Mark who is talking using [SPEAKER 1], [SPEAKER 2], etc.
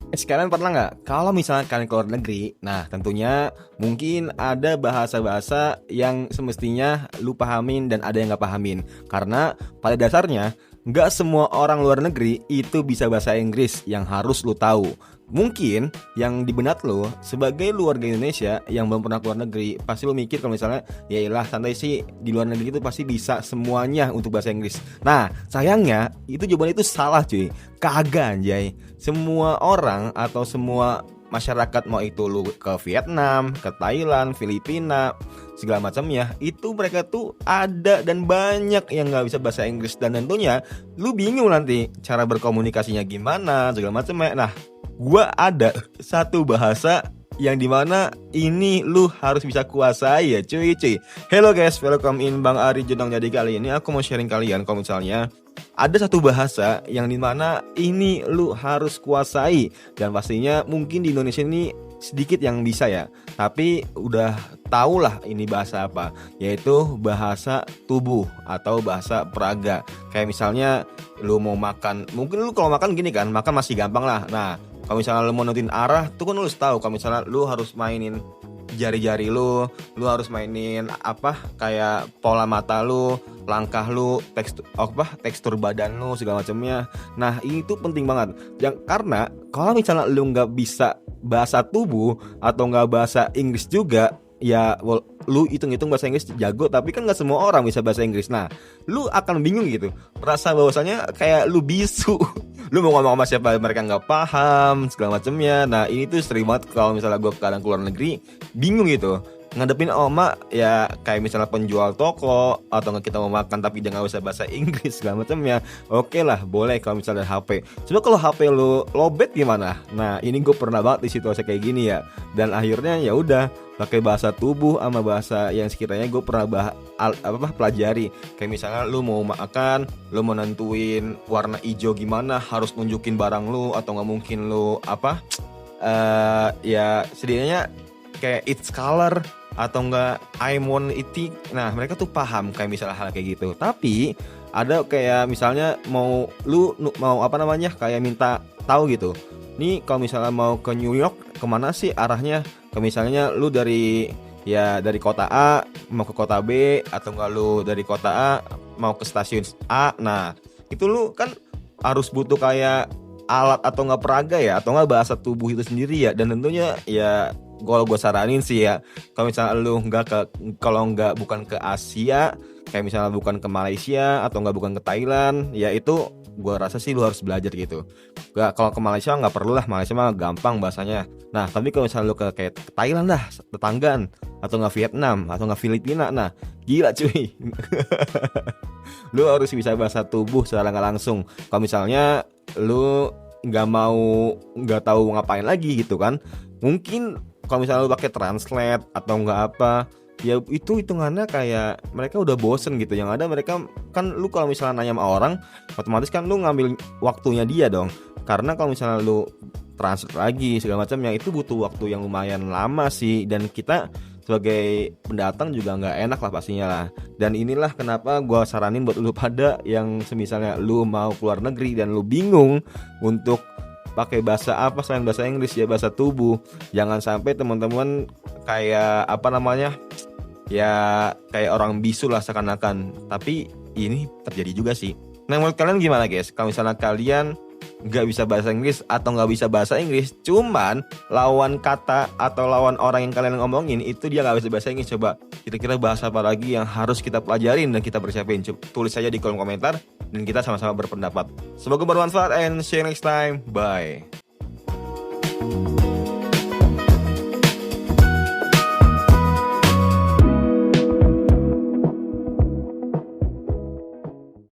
[SPEAKER 1] Sekalian pernah nggak kalau misalnya kalian keluar negeri, nah tentunya mungkin ada bahasa-bahasa yang semestinya lu pahamin dan ada yang nggak pahamin. Karena pada dasarnya nggak semua orang luar negeri itu bisa bahasa Inggris yang harus lu tahu. Mungkin yang di benak lo sebagai lu warga Indonesia yang belum pernah keluar negeri, pasti lu mikir kalau misalnya ya ilah santai sih, di luar negeri itu pasti bisa semuanya untuk bahasa Inggris. Nah sayangnya itu jawaban itu salah cuy. Kagak anjay. Semua orang atau semua masyarakat, mau itu lu ke Vietnam, ke Thailand, Filipina, segala macamnya, itu mereka tuh ada dan banyak yang nggak bisa bahasa Inggris, dan tentunya lu bingung nanti cara berkomunikasinya gimana segala macamnya. Nah, gua ada satu bahasa yang dimana ini lu harus bisa kuasai ya cuy. Hello guys, welcome in Bang Ari Jenong. Jadi kali ini aku mau sharing kalian kalau misalnya ada satu bahasa yang dimana ini lu harus kuasai, dan pastinya mungkin di Indonesia ini sedikit yang bisa ya, tapi udah tau lah ini bahasa apa, yaitu bahasa tubuh atau bahasa peraga. Kayak misalnya lu mau makan, mungkin lu kalau makan gini kan, makan masih gampang lah. Nah kalau misalnya lu mau nentuin arah tuh kan lu harus tahu, kalau misalnya lu harus mainin jari-jari lu harus mainin apa, kayak pola mata lu, langkah lu, tekstur badan lu segala macamnya. Nah ini tuh penting banget, yang karena kalau misalnya lu nggak bisa bahasa tubuh atau nggak bahasa Inggris juga, ya lu hitung-hitung bahasa Inggris jago, tapi kan nggak semua orang bisa bahasa Inggris. Nah lu akan bingung gitu, merasa bahwasanya kayak lu bisu. Lu mau ngomong sama siapa mereka nggak paham segala macamnya. Nah ini tuh sering banget kalau misalnya gue kadang keluar negeri bingung gitu ngadepin oma, ya kayak misalnya penjual toko atau nggak kita mau makan tapi dia nggak bisa bahasa Inggris segala macamnya. Oke lah, boleh kalau misalnya HP. Coba kalau HP lu lobet gimana? Nah ini gue pernah banget di situasi kayak gini ya, dan akhirnya ya udah pakai bahasa tubuh sama bahasa yang sekiranya gue pernah pelajari. Kayak misalnya lu mau makan, lu mau nentuin warna hijau gimana, harus nunjukin barang lu, atau nggak mungkin lu ya setidaknya kayak its color atau enggak I want it. Nah mereka tuh paham kayak misalnya hal kayak gitu. Tapi ada kayak misalnya mau kayak minta tahu gitu, nih kalau misalnya mau ke New York kemana sih arahnya. Kayak misalnya lu dari kota A mau ke kota B, atau enggak lu dari kota A mau ke stasiun A. Nah itu lu kan harus butuh kayak alat atau enggak peraga ya, atau enggak bahasa tubuh itu sendiri ya. Dan tentunya ya kalau gue saranin sih ya, kalau misalnya lu bukan ke Asia, kayak misalnya bukan ke Malaysia atau bukan ke Thailand, ya itu gue rasa sih lu harus belajar gitu. Kalau ke Malaysia nggak perlu lah, Malaysia mah gampang bahasanya. Nah tapi kalau misalnya lu kayak ke Thailand dah, tetanggaan, atau Vietnam atau Filipina, nah gila cuy. Lu harus bisa bahasa tubuh secara nggak langsung. Kalau misalnya lu nggak tahu ngapain lagi gitu kan, mungkin kalau misalnya lu pakai translate atau apa, ya itu hitungannya kayak mereka udah bosen gitu. Yang ada mereka kan, lu kalau misalnya nanya sama orang, otomatis kan lu ngambil waktunya dia dong. Karena kalau misalnya lu translate lagi segala macam, ya itu butuh waktu yang lumayan lama sih, dan kita sebagai pendatang juga nggak enak lah pastinya lah. Dan inilah kenapa gue saranin buat lu pada yang semisalnya lu mau keluar negeri dan lu bingung untuk pakai bahasa apa selain bahasa Inggris, ya bahasa tubuh. Jangan sampai teman-teman kayak ya kayak orang bisu lah seakan-akan. Tapi ini terjadi juga sih. Nah menurut kalian gimana guys, kalau misalnya kalian nggak bisa bahasa Inggris atau nggak bisa bahasa Inggris, cuman lawan kata atau lawan orang yang kalian ngomongin itu dia nggak bisa bahasa Inggris, coba kira-kira bahasa apa lagi yang harus kita pelajarin dan kita persiapin? Tulis saja di kolom komentar dan kita sama-sama berpendapat. Semoga bermanfaat, and see you next time. Bye.